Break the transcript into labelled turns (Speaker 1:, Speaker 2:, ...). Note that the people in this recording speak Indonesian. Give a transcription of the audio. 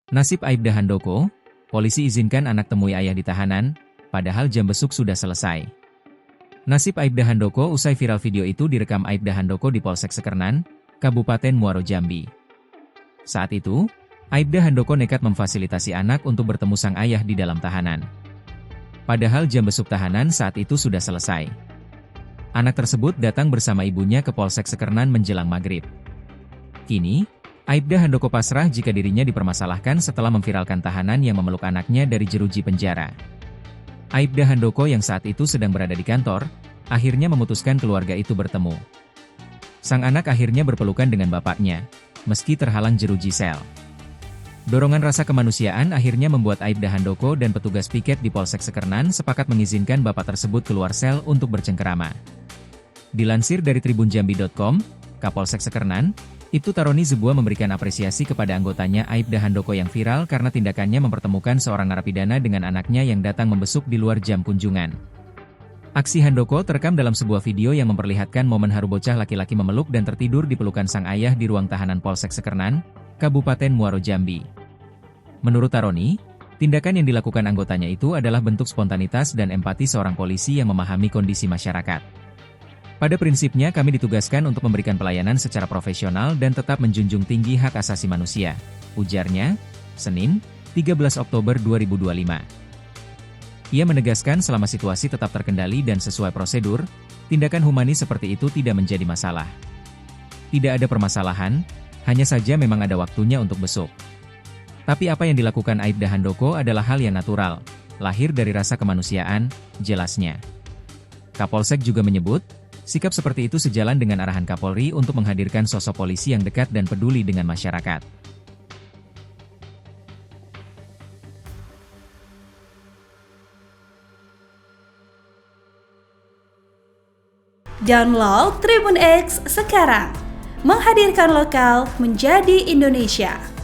Speaker 1: Nasib Aibda Handoko, polisi izinkan anak temui ayah di tahanan, padahal jam besuk sudah selesai. Nasib Aibda Handoko usai viral video itu direkam Aibda Handoko di Polsek Sekernan, Kabupaten Muaro Jambi. Saat itu, Aibda Handoko nekat memfasilitasi anak untuk bertemu sang ayah di dalam tahanan. Padahal jam besuk tahanan saat itu sudah selesai. Anak tersebut datang bersama ibunya ke Polsek Sekernan menjelang maghrib. Kini, Aibda Handoko pasrah jika dirinya dipermasalahkan setelah memviralkan tahanan yang memeluk anaknya dari jeruji penjara. Aibda Handoko yang saat itu sedang berada di kantor, akhirnya memutuskan keluarga itu bertemu. Sang anak akhirnya berpelukan dengan bapaknya, meski terhalang jeruji sel. Dorongan rasa kemanusiaan akhirnya membuat Aibda Handoko dan petugas piket di Polsek Sekernan sepakat mengizinkan bapak tersebut keluar sel untuk bercengkerama. Dilansir dari tribunjambi.com, Kapolsek Sekernan, Ibtu Taroni Zebua memberikan apresiasi kepada anggotanya Aibda Handoko yang viral karena tindakannya mempertemukan seorang narapidana dengan anaknya yang datang membesuk di luar jam kunjungan. Aksi Handoko terekam dalam sebuah video yang memperlihatkan momen haru bocah laki-laki memeluk dan tertidur di pelukan sang ayah di ruang tahanan Polsek Sekernan, Kabupaten Muaro Jambi. Menurut Taroni, tindakan yang dilakukan anggotanya itu adalah bentuk spontanitas dan empati seorang polisi yang memahami kondisi masyarakat. Pada prinsipnya kami ditugaskan untuk memberikan pelayanan secara profesional dan tetap menjunjung tinggi hak asasi manusia, ujarnya, Senin, 13 Oktober 2025. Ia menegaskan selama situasi tetap terkendali dan sesuai prosedur, tindakan humanis seperti itu tidak menjadi masalah. Tidak ada permasalahan, hanya saja memang ada waktunya untuk besuk. Tapi apa yang dilakukan Aibda Handoko adalah hal yang natural, lahir dari rasa kemanusiaan, jelasnya. Kapolsek juga menyebut, sikap seperti itu sejalan dengan arahan Kapolri untuk menghadirkan sosok polisi yang dekat dan peduli dengan masyarakat.
Speaker 2: Download Tribun X sekarang, menghadirkan lokal menjadi Indonesia.